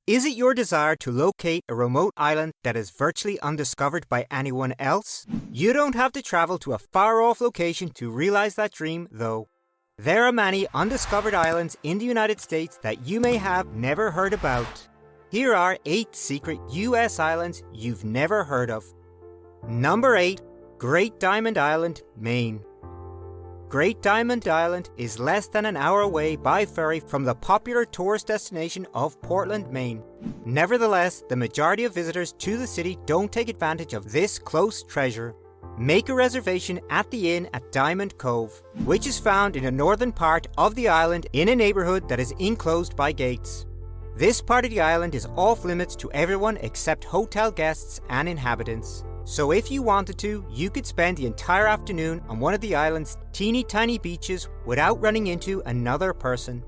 Is it your desire to locate a remote island that is virtually undiscovered by anyone else? You don't have to travel to a far-off location to realize that dream, though. There are many undiscovered islands in the United States that you may have never heard about. Here are 8 secret US islands you've never heard of. Number 8. Great Diamond Island, Maine. Great Diamond Island is less than an hour away by ferry from the popular tourist destination of Portland, Maine. Nevertheless, the majority of visitors to the city don't take advantage of this close treasure. Make a reservation at the inn at Diamond Cove, which is found in the northern part of the island in a neighborhood that is enclosed by gates. This part of the island is off limits to everyone except hotel guests and inhabitants. So if you wanted to, you could spend the entire afternoon on one of the island's teeny tiny beaches without running into another person.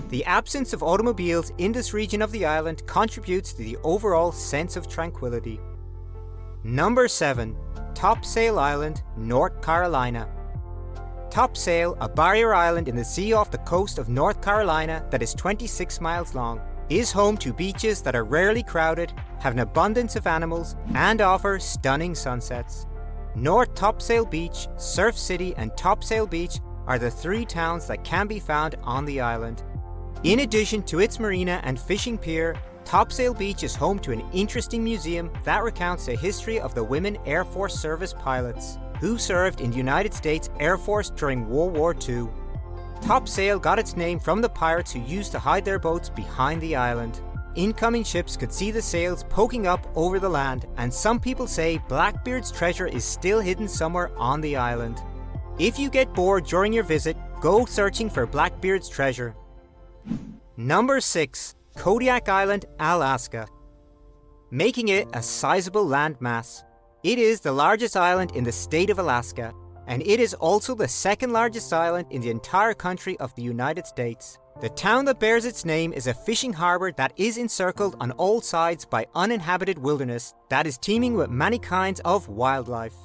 The absence of automobiles in this region of the island contributes to the overall sense of tranquility. Number 7. Topsail Island, North Carolina. Topsail, a barrier island in the sea off the coast of North Carolina that is 26 miles long, is home to beaches that are rarely crowded, have an abundance of animals, and offer stunning sunsets. North Topsail Beach, Surf City, and Topsail Beach are the 3 towns that can be found on the island. In addition to its marina and fishing pier, Topsail Beach is home to an interesting museum that recounts the history of the women Air Force service pilots who served in the United States Air Force during World War II. Topsail got its name from the pirates who used to hide their boats behind the island. Incoming ships could see the sails poking up over the land, and some people say Blackbeard's treasure is still hidden somewhere on the island. If you get bored during your visit, go searching for Blackbeard's treasure. Number 6. Kodiak Island, Alaska. Making it a sizable landmass. It is the largest island in the state of Alaska, and it is also the second largest island in the entire country of the United States. The town that bears its name is a fishing harbour that is encircled on all sides by uninhabited wilderness that is teeming with many kinds of wildlife.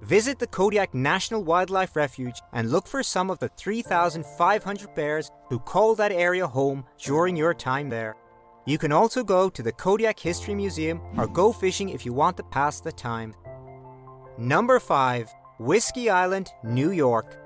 Visit the Kodiak National Wildlife Refuge and look for some of the 3,500 bears who call that area home during your time there. You can also go to the Kodiak History Museum or go fishing if you want to pass the time. Number 5. Whiskey Island, New York.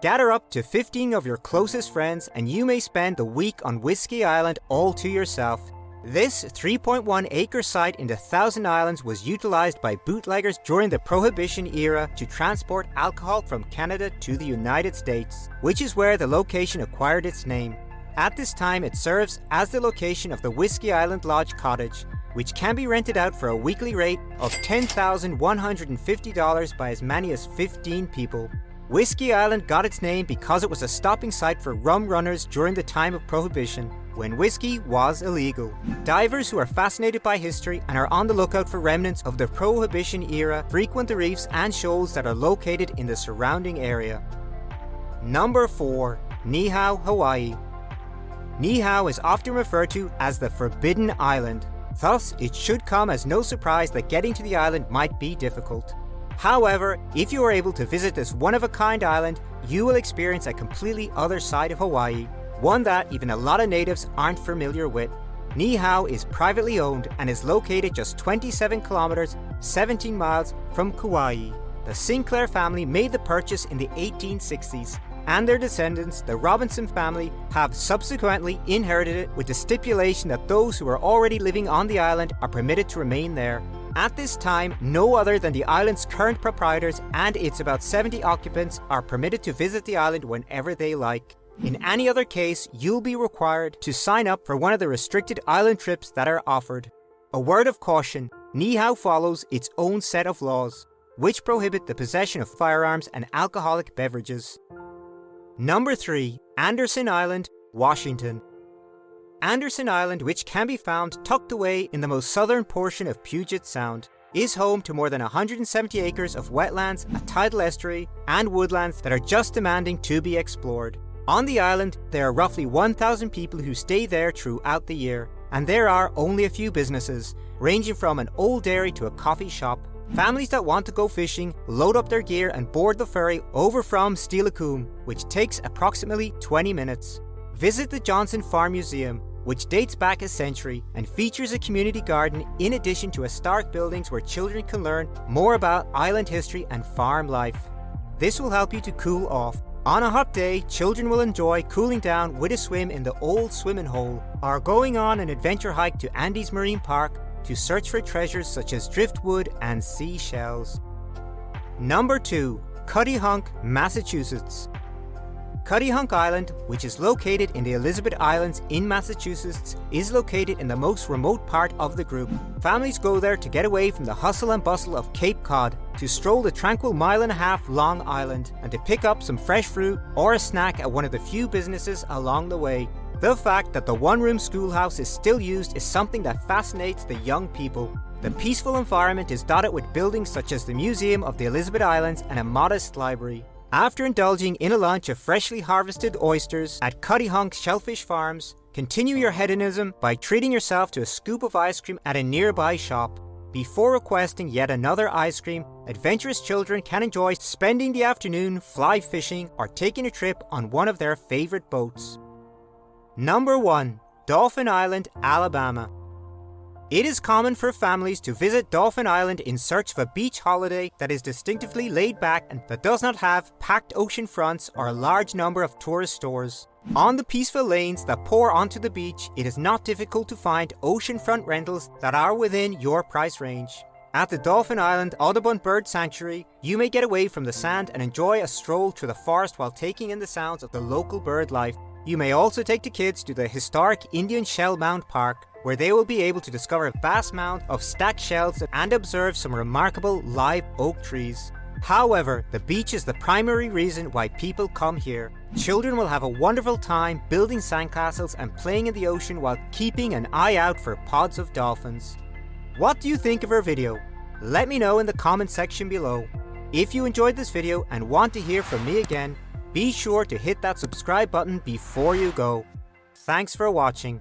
Gather up to 15 of your closest friends and you may spend the week on Whiskey Island all to yourself. This 3.1-acre site in the Thousand Islands was utilized by bootleggers during the Prohibition era to transport alcohol from Canada to the United States, which is where the location acquired its name. At this time, it serves as the location of the Whiskey Island Lodge Cottage, which can be rented out for a weekly rate of $10,150 by as many as 15 people. Whiskey Island got its name because it was a stopping site for rum runners during the time of Prohibition, when whiskey was illegal. Divers who are fascinated by history and are on the lookout for remnants of the Prohibition era frequent the reefs and shoals that are located in the surrounding area. Number 4. Niihau, Hawaii. Niihau is often referred to as the Forbidden Island. Thus, it should come as no surprise that getting to the island might be difficult. However, if you are able to visit this one-of-a-kind island, you will experience a completely other side of Hawaii, one that even a lot of natives aren't familiar with. Niihau is privately owned and is located just 27 kilometers, 17 miles from Kauai. The Sinclair family made the purchase in the 1860s, and their descendants, the Robinson family, have subsequently inherited it with the stipulation that those who are already living on the island are permitted to remain there. At this time, no other than the island's current proprietors and its about 70 occupants are permitted to visit the island whenever they like. In any other case, you'll be required to sign up for one of the restricted island trips that are offered. A word of caution, Niihau follows its own set of laws, which prohibit the possession of firearms and alcoholic beverages. Number 3. Anderson Island, Washington. Anderson Island, which can be found tucked away in the most southern portion of Puget Sound, is home to more than 170 acres of wetlands, a tidal estuary, and woodlands that are just demanding to be explored. On the island, there are roughly 1,000 people who stay there throughout the year, and there are only a few businesses, ranging from an old dairy to a coffee shop. Families that want to go fishing load up their gear and board the ferry over from Steilacoom, which takes approximately 20 minutes. Visit the Johnson Farm Museum, which dates back a century and features a community garden in addition to historic buildings where children can learn more about island history and farm life. This will help you to cool off. On a hot day, children will enjoy cooling down with a swim in the old swimming hole, or going on an adventure hike to Andy's Marine Park to search for treasures such as driftwood and seashells. Number 2. Cuttyhunk, Massachusetts. Cuttyhunk Island, which is located in the Elizabeth Islands in Massachusetts, is located in the most remote part of the group. Families go there to get away from the hustle and bustle of Cape Cod, to stroll the tranquil mile-and-a-half-long island, and to pick up some fresh fruit or a snack at one of the few businesses along the way. The fact that the one-room schoolhouse is still used is something that fascinates the young people. The peaceful environment is dotted with buildings such as the Museum of the Elizabeth Islands and a modest library. After indulging in a lunch of freshly harvested oysters at Cuttyhunk Shellfish Farms, continue your hedonism by treating yourself to a scoop of ice cream at a nearby shop. Before requesting yet another ice cream, adventurous children can enjoy spending the afternoon fly fishing or taking a trip on one of their favorite boats. Number 1. Dauphin Island, Alabama. It is common for families to visit Dauphin Island in search of a beach holiday that is distinctively laid back and that does not have packed ocean fronts or a large number of tourist stores. On the peaceful lanes that pour onto the beach, it is not difficult to find oceanfront rentals that are within your price range. At the Dauphin Island Audubon Bird Sanctuary, you may get away from the sand and enjoy a stroll through the forest while taking in the sounds of the local bird life. You may also take the kids to the historic Indian Shell Mound Park, where they will be able to discover a vast mound of stacked shells and observe some remarkable live oak trees. However, the beach is the primary reason why people come here. Children will have a wonderful time building sandcastles and playing in the ocean while keeping an eye out for pods of dolphins. What do you think of our video? Let me know in the comment section below. If you enjoyed this video and want to hear from me again, be sure to hit that subscribe button before you go. Thanks for watching.